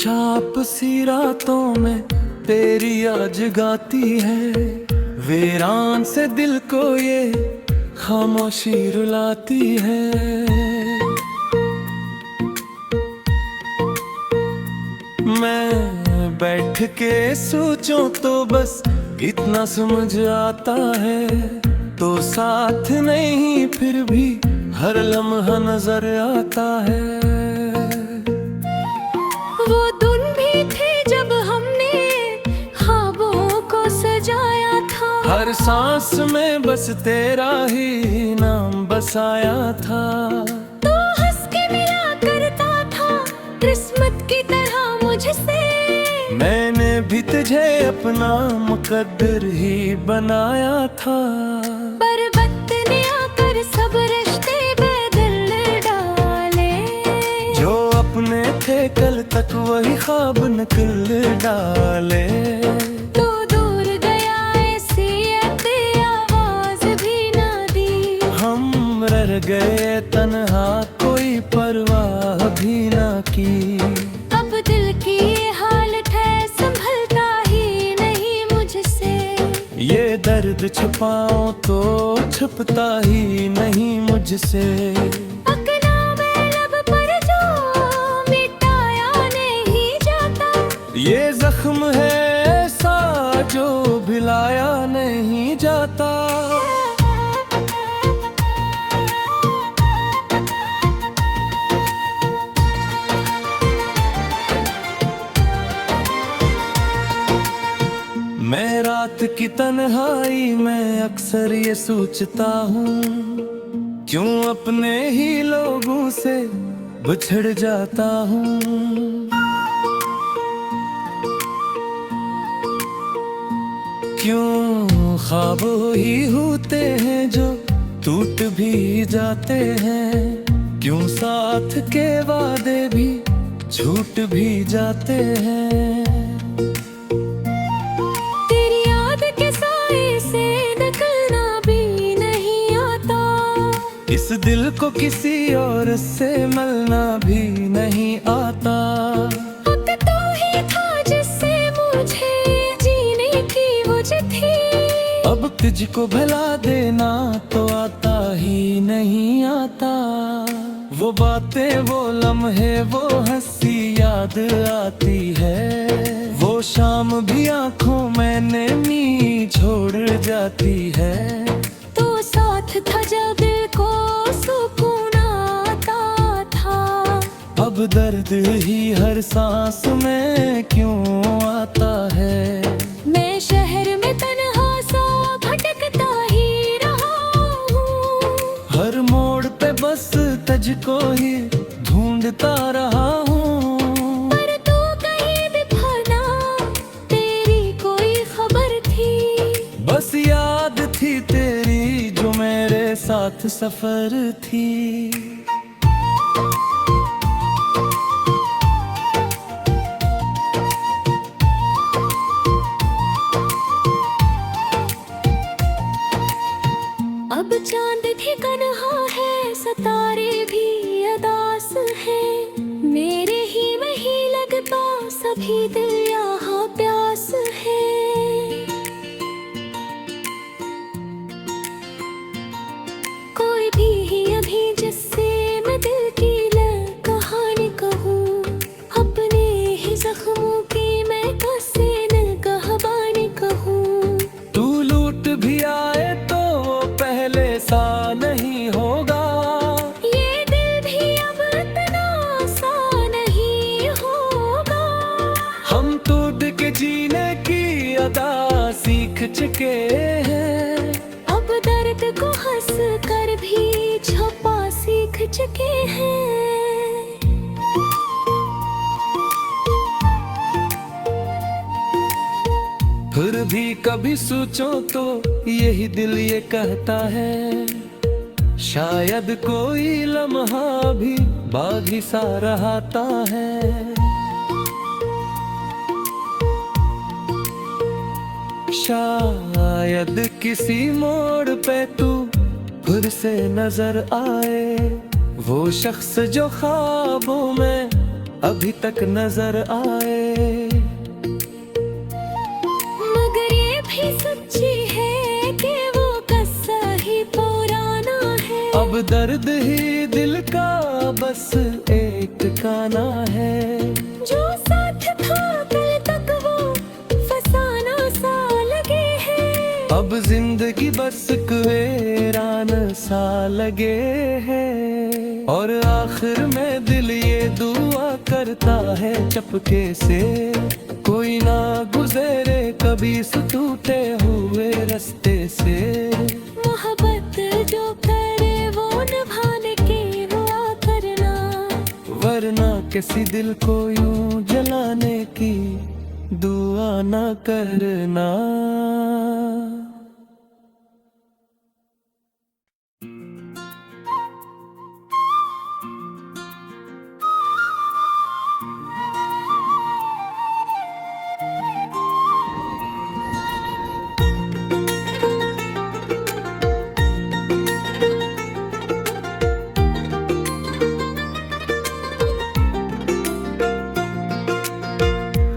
चुपचाप सी रातों में तेरी याद जगाती है, वीरान से दिल को ये खामोशी रुलाती है। मैं बैठ के सोचूं तो बस इतना समझ आता है, तो साथ नहीं फिर भी हर लम्हा नजर आता है। वो दिन भी थे जब हमने ख्वाबों को सजाया था, हर सांस में बस तेरा ही नाम बसाया था। तो हंस के मिला करता था किस्मत की तरह मुझसे, मैंने भी तुझे अपना मुकद्दर ही बनाया था। पर वक्त ने आकर सब रिश्ते बदल डाले, जो अपने थे कल तक वही ख्वाब निकल डाले। तो दूर गया ऐसी आवाज भी ना दी, हम रह गए तन्हा कोई परवाह भी ना की। अब दिल की ये हालत है संभलता ही नहीं मुझसे, ये दर्द छुपाऊं तो छुपता ही नहीं मुझसे। पकना मैं लब पर जो मिटाया नहीं जाता, ये जख्म है ऐसा जो भिलाया नहीं जाता। मैं रात की तन्हाई में अक्सर ये सोचता हूँ, क्यों अपने ही लोगों से बिछड़ जाता हूँ। क्यों ख्वाब ही होते हैं जो टूट भी जाते हैं, क्यों साथ के वादे भी झूठ भी जाते हैं। तेरी याद के साए से निकलना भी नहीं आता, इस दिल को किसी और से मिलना भी नहीं आता। अब तो ही था जिससे मुझे जीने की वजह थी, अब तुझको भुला देना तो आता ही नहीं आता। वो बातें वो लम्हे वो हंसी याद आती है, वो शाम भी आंखों में नमी छोड़ जाती है। तो साथ था जब दिल को सुकून आता था, अब दर्द ही हर सांस में क्यों आता है। मैं शहर में तन्हा सा भटकता ही रहा हूँ, हर मोड़ पे बस तुझको ही ढूंढता रहा हूँ। पर तू कहीं भी ना तेरी कोई खबर थी, बस याद थी तेरी जो मेरे साथ सफर थी। अब चांद भी कन्हा है सितारे भी अदास है, मेरे ही वही लगता सभी दिल यहाँ प्यास है। कोई भी ही अभी जिससे मैं दिल की कहानी कहूँ, अपने ही जख्मों की मैं कैसे निगहबानी कहूँ। तू लूट भी आए तो पहले सा नहीं होगा, ये दिल भी अब इतना सा नहीं होगा। हम टूट के जीने की अदा सीख चुके हैं, अब दर्द को हंस कर भी छुपा सीख चुके हैं। फिर भी कभी सोचो तो यही दिल ये कहता है, शायद कोई लम्हा भी बागी सा रहता है। शायद किसी मोड़ पे तू फिर से नजर आए, वो शख्स जो ख्वाबों में अभी तक नजर आए। मगर ये भी सच्ची है कि वो किस्सा ही पुराना है। अब दर्द ही दिल का बस एक ठिकाना है। जो साथ था कल तक वो फसाना सा लगे है। अब जिंदगी बस वीरान सा लगे है। और आखिर में दिल ये दुआ करता है चपके से, कोई ना गुजरे कभी इस टूटे हुए रास्ते से। मोहब्बत जो करे वो निभाने की दुआ करना, वरना किसी दिल को यूं जलाने की दुआ ना करना।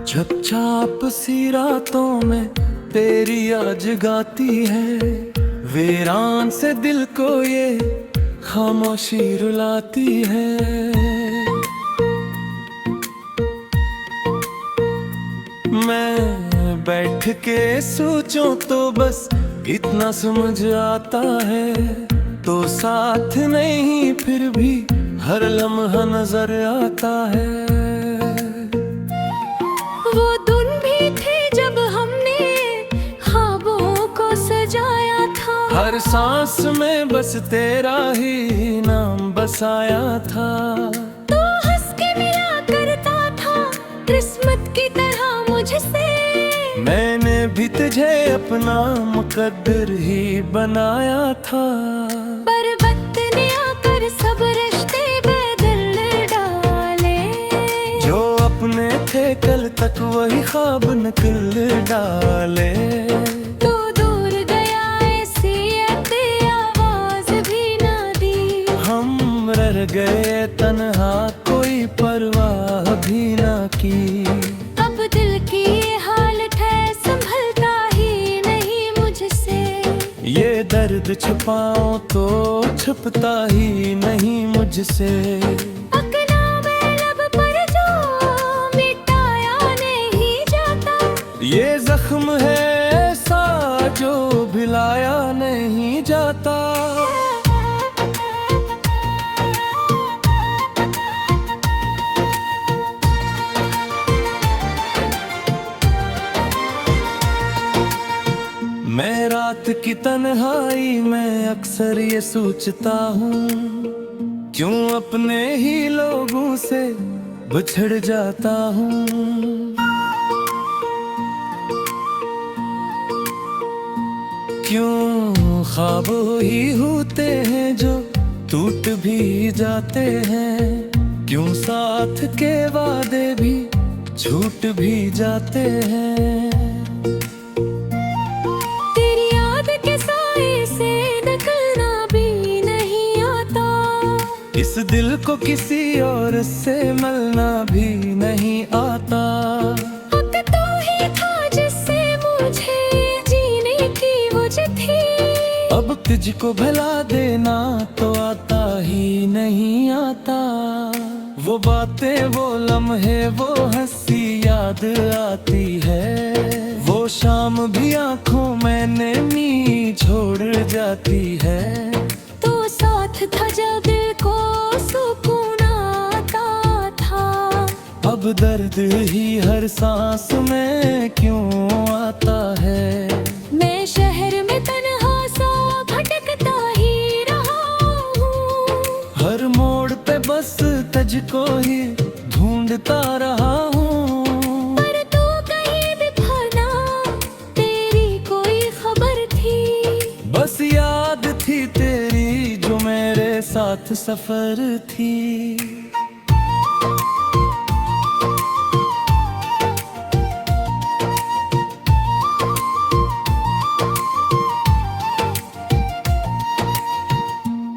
छपछाप सी रातों में तेरी आज गाती है। वीरान से दिल को ये खामोशी रुलाती है। मैं बैठ के सोचूं तो बस इतना समझ आता है, तो साथ नहीं फिर भी हर लम्हा नजर आता है। वो दिन भी थे जब हमने ख्वाबों को सजाया था। हर सांस में बस तेरा ही नाम बसाया था। तो हंस के मिला करता था किस्मत की तरह मुझसे। मैंने भी तुझे अपना मुकद्दर ही बनाया था। पर वक्त ने आकर सब रिश्ते बदल डाले। जो अपने थे कल तक वही ख्वाब निकल डाले। तो दूर गया ऐसी आवाज भी ना दी। हम रह गए तन्हा कोई परवाह भी ना की। अब दिल की ये हालत है संभलता ही नहीं मुझसे। ये दर्द छुपाऊं तो छुपता ही नहीं मुझसे। पकना मैं लब पर जो मिटाया नहीं जाता। ये जख्म है ऐसा जो भिलाया नहीं जाता। मैं रात की तन्हाई में अक्सर ये सोचता हूँ, क्यों अपने ही लोगों से बिछड़ जाता हूँ। क्यों ख्वाब ही होते हैं जो टूट भी जाते हैं। क्यों साथ के वादे भी छूट भी जाते हैं। तेरी याद के साए से निकलना भी नहीं आता। इस दिल को किसी और से मिलना भी नहीं आता। अब तो ही था जिससे मुझे जीने की वजह थी। अब तुझको भला देना तो आता ही नहीं आता। वो बातें वो लम्हे वो हंसी याद आती है। वो शाम भी आंखों में नमी छोड़ जाती है। तो साथ था जब दिल को सुकून आता था। अब दर्द ही हर सांस में क्यों आता है। मैं शहर में तन्हा सा भटकता ही रहा हूँ। हर मोड़ पे बस तुझको ही ढूंढता रहा हूँ। पर तू कहीं भी ना तेरी कोई खबर थी। बस याद थी तेरी जो मेरे साथ सफर थी।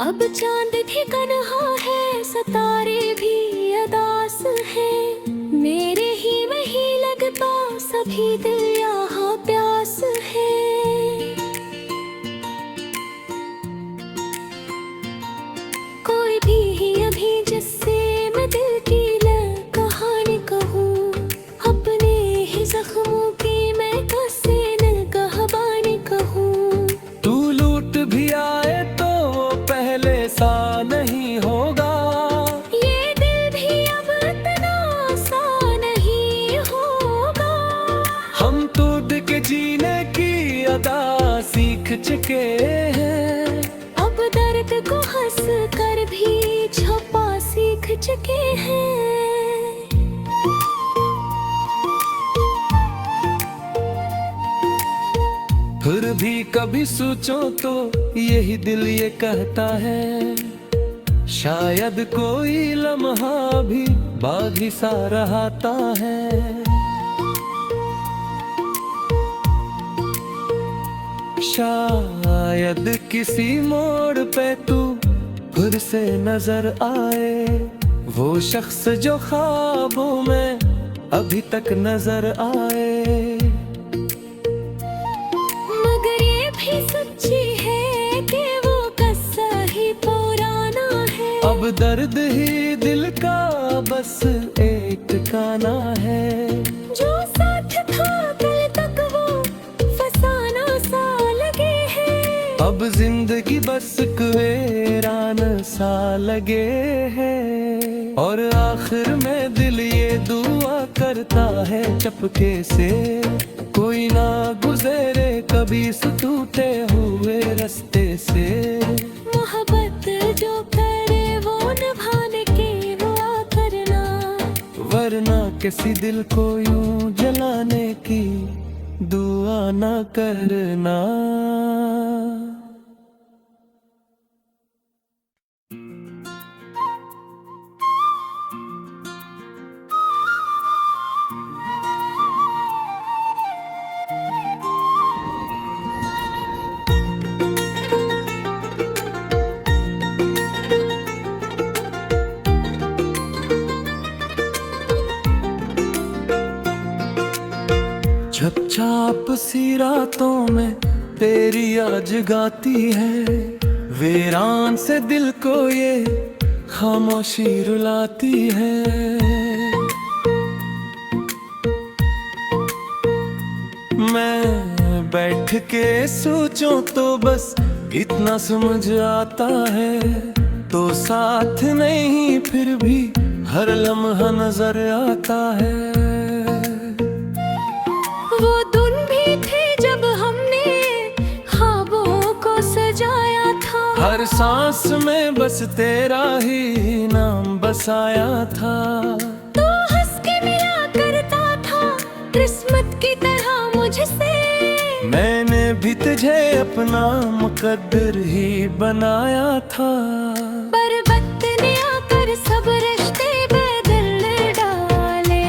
अब चांद भी कन्हा है, सितारे भी अदास है। सीख चुके हैं। अब दर्द को हंस कर भी छुपा सीख चुके हैं। फिर भी कभी सोचो तो यही दिल ये कहता है, शायद कोई लम्हा भी बागी सा रहता है। शायद किसी मोड़ पे तू फिर से नजर आए, वो शख्स जो ख्वाबों में अभी तक नजर आए। मगर ये भी सच्ची है कि वो किस्सा ही पुराना है। अब दर्द ही दिल का बस एक ठिकाना है। जो साथ था कल तक वो फसाना सा लगे है। अब जिंदगी बस वीरान सा लगे है। और आखिर में दिल ये दुआ करता है चपके से, कोई ना गुजरे कभी इस टूटे हुए रास्ते से। मोहब्बत जो करे वो निभाने की दुआ करना, वरना किसी दिल को यूं जलाने की दुआ ना करना। छपछाप सी रातों में तेरी आज गाती है, वीरान से दिल को ये खामोशी रुलाती है। मैं बैठ के सोचूं तो बस इतना समझ आता है, तो साथ नहीं फिर भी हर लम्हा नजर आता है। वो दिन भी थे जब हमने ख्वाबों को सजाया था। हर सांस में बस तेरा ही नाम बसाया था। तो हंस के मिला करता था किस्मत की तरह मुझसे। मैंने भी तुझे अपना मुकद्दर ही बनाया था। पर वक्त ने आकर सब रिश्ते बदल डाले।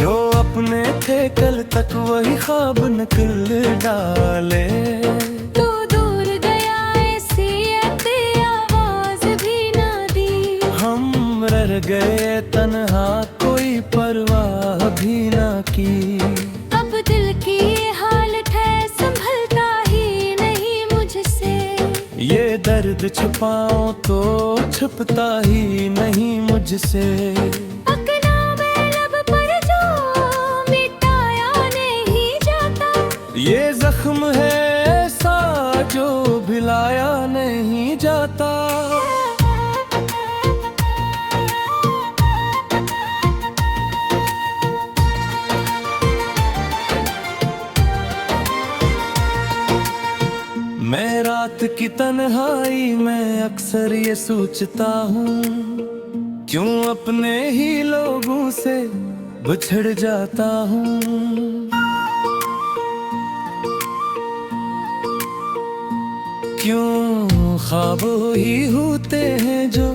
जो अपने थे कल तक वही ख्वाब निकल डाले। तो दूर गया ऐसी आवाज भी ना दी। हम रह गए तन्हा कोई परवाह भी ना की। अब दिल की ये हालत है संभलता ही नहीं मुझसे। ये दर्द छुपाऊं तो छुपता ही नहीं मुझसे। पकना मैं लब पर जो मिटाया नहीं जाता। ये जख्म है ऐसा जो भिलाया नहीं जाता। मैं रात की तन्हाई में अक्सर ये सोचता हूँ, क्यों अपने ही लोगों से बिछड़ जाता हूँ। क्यों ख्वाब ही होते हैं जो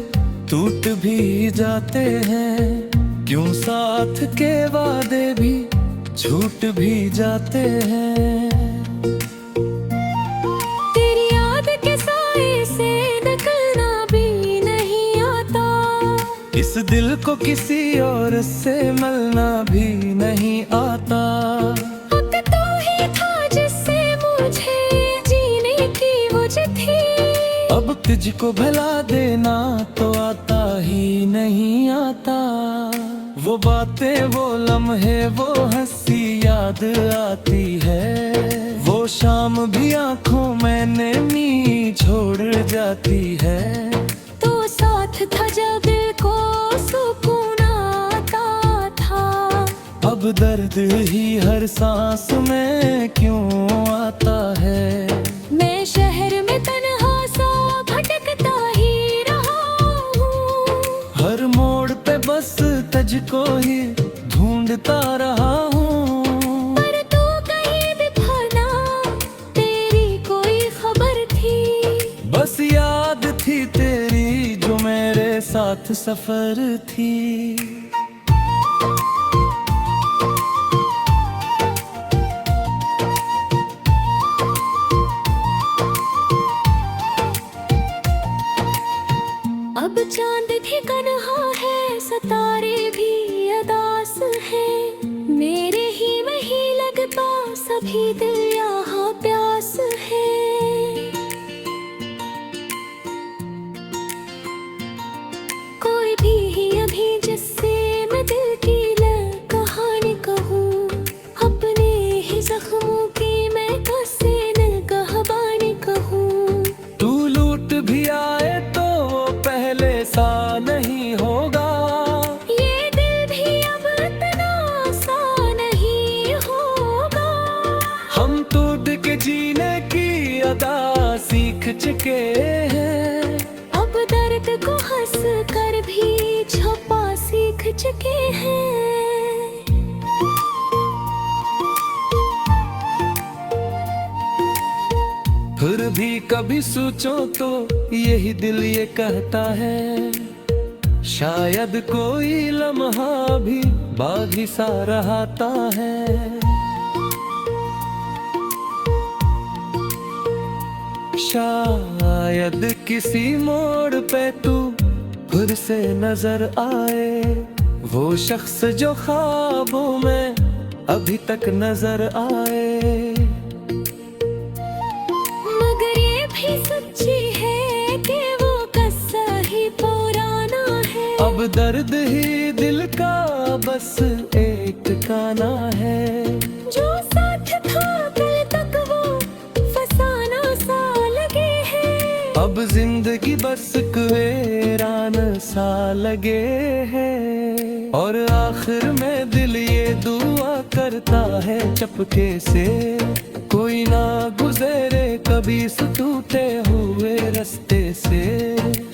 टूट भी जाते हैं। क्यों साथ के वादे भी छूट भी जाते हैं। इस दिल को किसी और से मिलना भी नहीं आता। वक्त तो ही था जिससे मुझे जीने की वजह थी। अब तुझको भुला देना तो आता ही नहीं आता। वो बातें वो लम्हे वो हंसी याद आती है। वो शाम भी आंखों में नमी छोड़ जाती है। तो साथ था जब दिल को सुकून आता था। अब दर्द ही हर सांस में क्यों आता है। शहर में तन्हा सा भटकता ही रहा हूँ। हर मोड़ पे बस तुझको ही ढूंढता रहा हूँ। पर तू कहीं दिखा ना, तेरी कोई खबर थी। बस याद थी तेरी जो मेरे साथ सफर थी। अब चांद भी कन्हा है, सितारे भी अदास है। मेरे ही वही लगता सभी दिल यहाँ प्यास है। कोई भी ही अभी जिससे मैं दिल की कहानी कहूँ, अपने ही जख्मों की मैं कैसे निगहबानी कहूँ। तू लूट भी आए तो वो पहले सा नहीं होगा। ये दिल भी अब इतना आसान नहीं होगा। हम टूट के जीने की अदा सीख चुके हैं। अब दर्द को हंस कर भी छुपा सीख चुके हैं। फिर भी कभी सोचो तो यही दिल ये कहता है, शायद कोई लम्हा भी बागी सा रहता है। शायद किसी मोड़ पे तू फिर से नजर आए, वो शख्स जो ख्वाबों में अभी तक नजर आए। मगर ये भी सच्ची है कि वो किस्सा ही पुराना है। अब दर्द ही दिल का बस एक ठिकाना है। जो साथ था दिल तक वो फसाना सा लगे है। अब जिंदगी बस वीरान सा लगे है। और आखिर में दिल ये दुआ करता है चपके से, कोई ना गुजरे कभी इस टूटे हुए रास्ते से।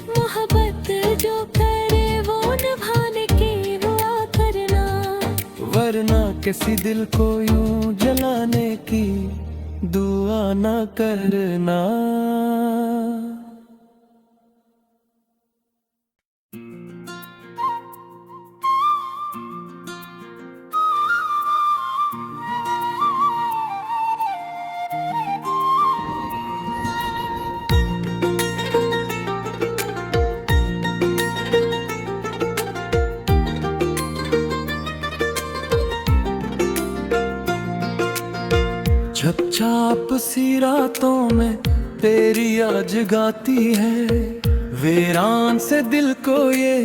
मोहब्बत जो करे वो निभाने के दुआ करना, वरना किसी दिल को यूं जलाने की दुआ ना करना। छपछाप सी रातों में तेरी आज गाती है, वीरान से दिल को ये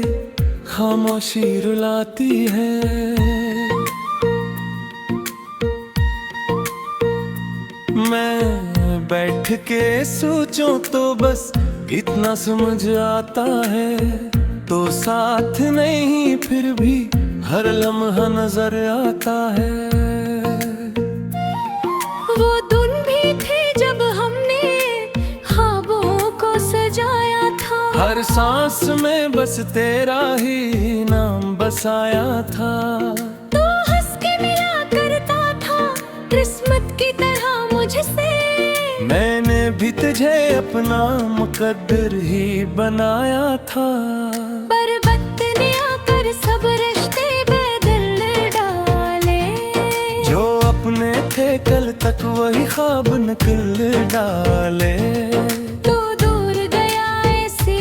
खामोशी रुलाती है। मैं बैठ के सोचूं तो बस इतना समझ आता है, तो साथ नहीं फिर भी हर लम्हा नजर आता है। वो दिन भी थे जब हमने ख्वाबों को सजाया था। हर सांस में बस तेरा ही नाम बसाया था। तो हंस के मिला करता था किस्मत की तरह मुझसे। मैंने भी तुझे अपना मुकद्दर ही बनाया था। पर वक्त ने आकर सब रिश्ते बदल डाले। जो अपने थे कल तक वही ख्वाब निकल डाले। तो दूर गया ऐसी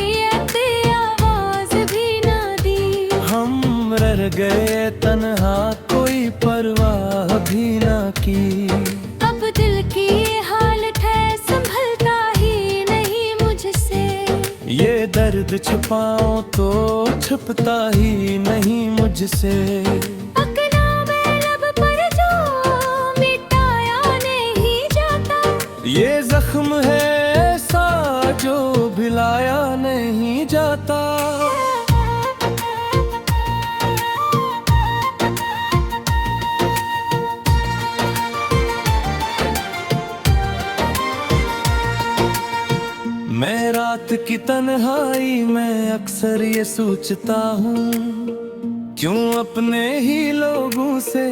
आवाज भी ना दी। हम रह गए तन्हा कोई परवाह भी ना की। अब दिल की ये हालत है संभलता ही नहीं मुझसे। ये दर्द छुपाऊं तो छुपता ही नहीं मुझसे। पकना मैं लब पर जो मिटाया नहीं जाता। ये जख्म है ऐसा जो भिलाया नहीं जाता। मैं रात की तन्हाई में अक्सर ये सोचता हूँ, क्यों अपने ही लोगों से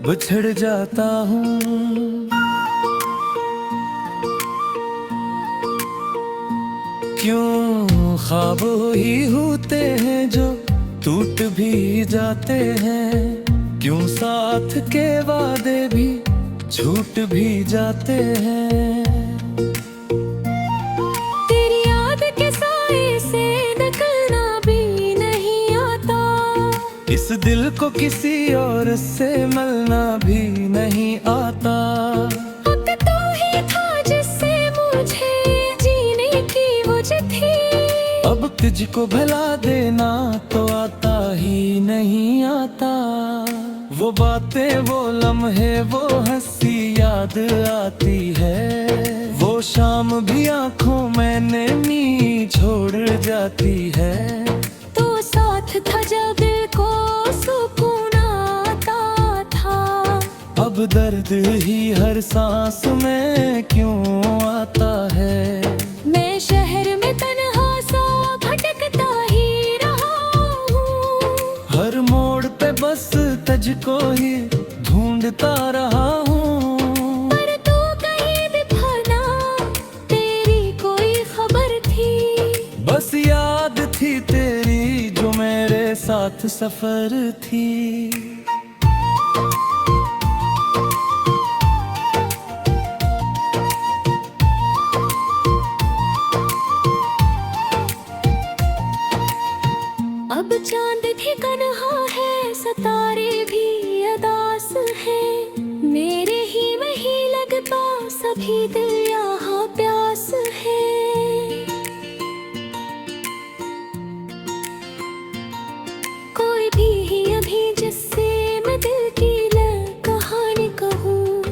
बिछड़ जाता हूँ। क्यों ख्वाब ही होते हैं जो टूट भी जाते हैं, क्यों साथ के वादे भी छूट भी जाते हैं। तेरी याद के साए से निकलना भी नहीं आता, इस दिल को किसी और से मिलना भी नहीं आता। अब तो ही था जिससे मुझे जीने की वजह थी, अब तुझको भला देना तो आता ही नहीं आता। वो बातें, वो लम्हे, वो हंसी याद आती है। वो शाम भी आंखों में नैनी छोड़ जाती है। तो साथ था जब दिल को सुकून आता था, अब दर्द ही हर सांस में क्यों आता है। मैं शहर में तन्हा सा भटकता ही रहा हूँ, हर मोड़ पे बस तुझको ही ढूंढता रहा हूँ। पर तू कहीं दिखा ना, तेरी कोई खबर थी, बस याद थी तेरी जो मेरे साथ सफर थी। अब चांद भी कन्हा है, सितारे भी अदास है, मेरे ही वही लगता सभी दिल यहाँ प्यास है। कोई भी ही अभी जिससे मैं दिल की कहानी कहूँ,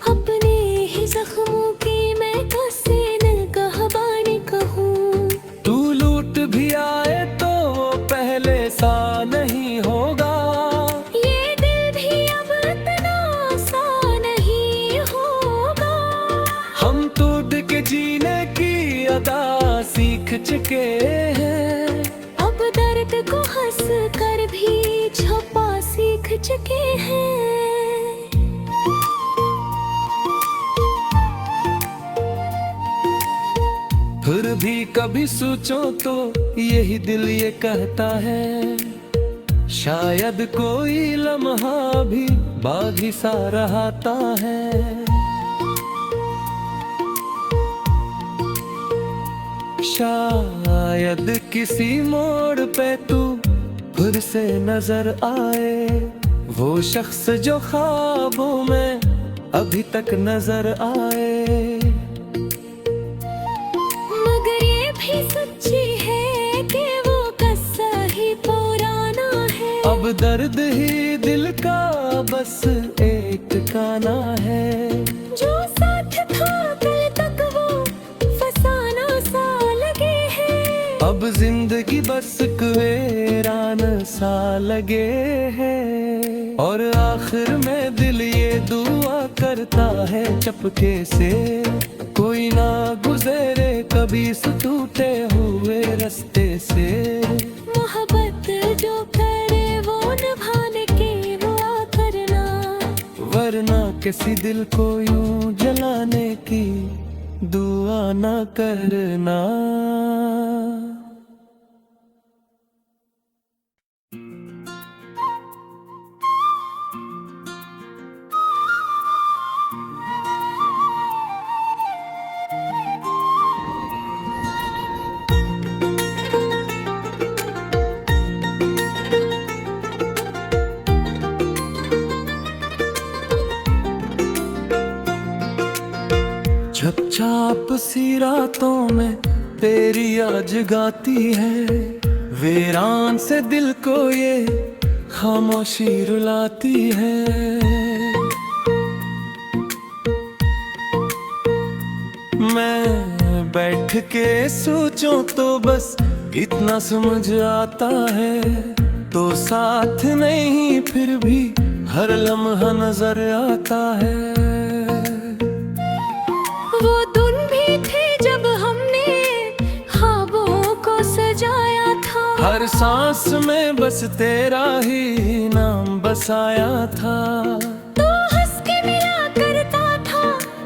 अपने ही जख्मों की मैं कैसे निगाहबानी कहूँ। तू लूट भी आए तो पहले सा नहीं होगा, ये दिल भी अब इतना सा नहीं होगा। हम टूट के जीने की अदा सीख चुके हैं। अब दर्द को हंस कर भी छुपा सीख चुके हैं। फिर भी कभी सोचो तो यही दिल ये कहता है, शायद कोई लम्हा भी बागी सा रहता है। शायद किसी मोड़ पे तू फिर से नजर आए, वो शख्स जो ख्वाबों में अभी तक नजर आए। मगर ये भी सच्ची है कि वो किस्सा ही पुराना है, अब दर्द ही दिल का बस एक ठिकाना है। जो साथ था कल तक वो फसाना सा लगे है, अब जिंदगी बस वीरान सा लगे है। और आखिर में दिल ये दुआ करता है चपके से, कोई ना गुजरे कभी इस टूटे हुए रास्ते से। मोहब्बत जो करे वो निभाने की दुआ करना, वरना किसी दिल को यूं जलाने की दुआ ना करना। छपछाप सी रातों में तेरी आज गाती है, वीरान से दिल को ये खामोशी रुलाती है। मैं बैठ के सोचूं तो बस इतना समझ आता है, तो साथ नहीं फिर भी हर लम्हा नजर आता है। वो दिन भी थे जब हमने हर सांस में बस तेरा ही नाम बसाया था। तू हंस के मिला करता था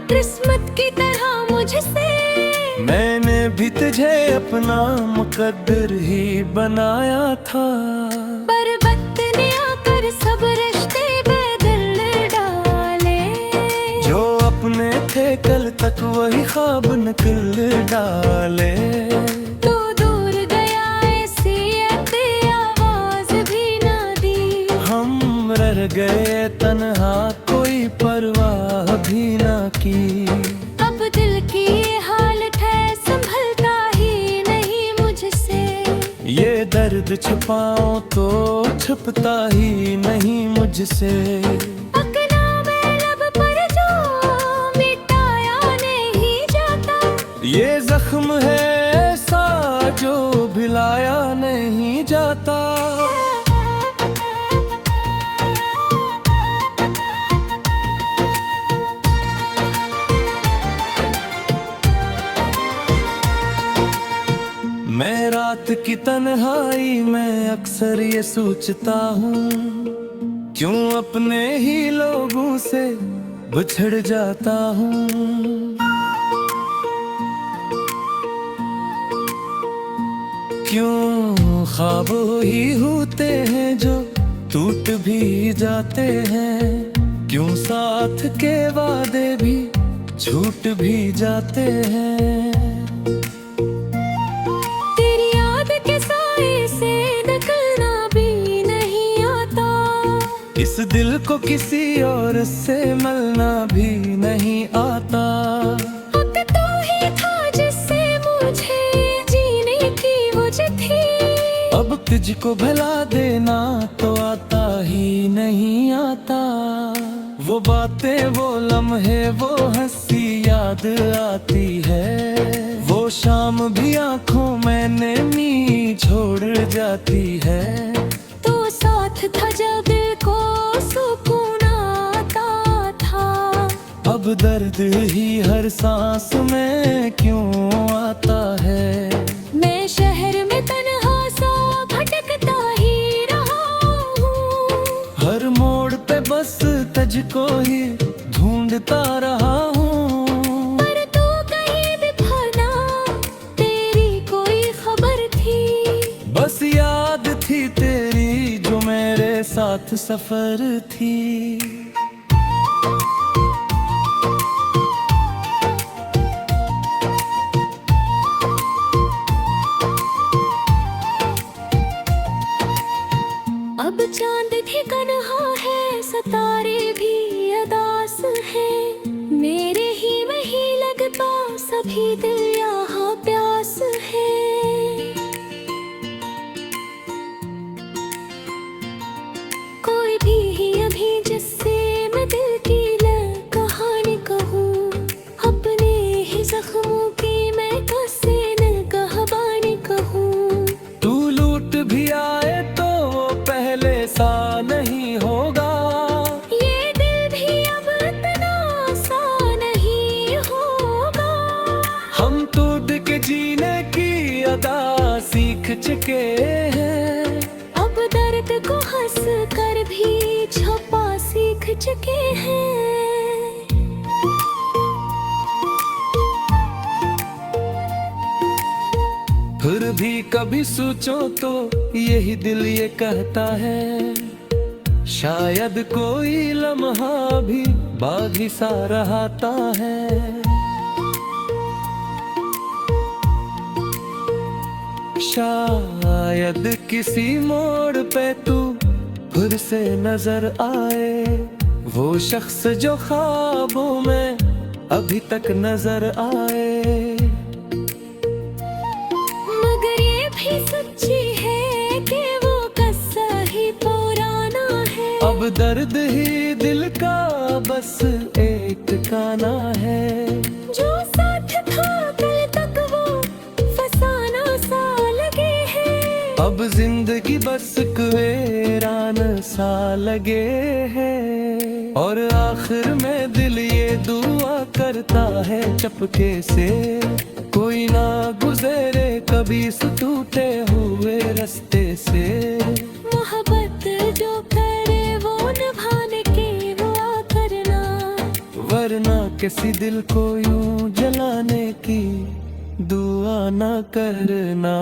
किस्मत की तरह मुझसे। मैंने भी तुझे अपना मुकद्दर ही बनाया था। पर वक्त ने आकर सब रिश्ते बदल डाले। जो अपने थे कल तक वही ख्वाब निकल डाले। तू दूर गया ऐसी आवाज भी ना दी। हम रह गए तन्हा कोई परवाह भी ना की। अब दिल की ये हालत है संभलता ही नहीं मुझसे। ये दर्द छुपाऊं तो छुपता ही नहीं मुझसे। पकना मैं लब पर जो मिटाया नहीं जाता। ये जख्म है ऐसा जो भिलाया नहीं जाता। मैं रात की तन्हाई में अक्सर ये सोचता हूँ, क्यों अपने ही लोगों से बिछड़ जाता हूँ। क्यों ख्वाब ही होते हैं जो टूट भी जाते हैं। क्यों साथ के वादे भी छूट भी जाते हैं। तेरी याद के साए से निकलना भी नहीं आता। इस दिल को किसी और से मिलना भी नहीं आता। अब तो ही था जिससे मुझे जीने की वजह थी। अब तुझको भला देना तो आता ही नहीं आता। वो बातें वो लम्हे वो हंसी याद आती है। वो शाम भी आंखों में नैनी छोड़ जाती है। तो साथ था जब दिल को सुकून आता था। अब दर्द ही हर सांस में क्यों आता है। मैं शहर में तन्हा सा भटकता ही रहा हूँ। हर मोड़ पे बस तुझको ही ढूंढता रहा हूँ। पर तू कहीं भी ना तेरी कोई खबर थी। बस याद थी तेरी जो मेरे साथ सफर थी। अब चांद भी कन्हा है सितारे भी अदास है। मेरे ही वही लगता सभी दिल यहाँ प्यास है। कोई भी ही अभी जिससे मैं दिल की कहानी कहूँ। अपने ही जख्मों की मैं कैसे न कहानी कहूँ। तू लूट भी आए तो वो पहले सा नहीं होगा। ये दिल भी अब इतना सा नहीं होगा। हम टूट के जीने की अदा सीख चुके हैं। अब दर्द को हंस कर भी छुपा सीख चुके हैं। फिर भी कभी सोचो तो यही दिल ये कहता है, शायद कोई लम्हा भी बागी सा रहता है। शायद किसी मोड़ पे तू फिर से नजर आए। वो शख्स जो ख्वाबों में अभी तक नजर आए। मगर ये भी सच्ची है कि वो किस्सा ही पुराना है। अब दर्द ही दिल का बस एक गाना है। जो साथ था कल तक वो फसाना सा लगे है। अब जिंदगी बस वीरान सा लगे है। और आखिर में दिल ये दुआ करता है चपके से, कोई ना गुजरे कभी कभी इस टूटे हुए रास्ते से। मोहब्बत जो करे वो निभाने की दुआ करना, वरना किसी दिल को यूं जलाने की दुआ ना करना।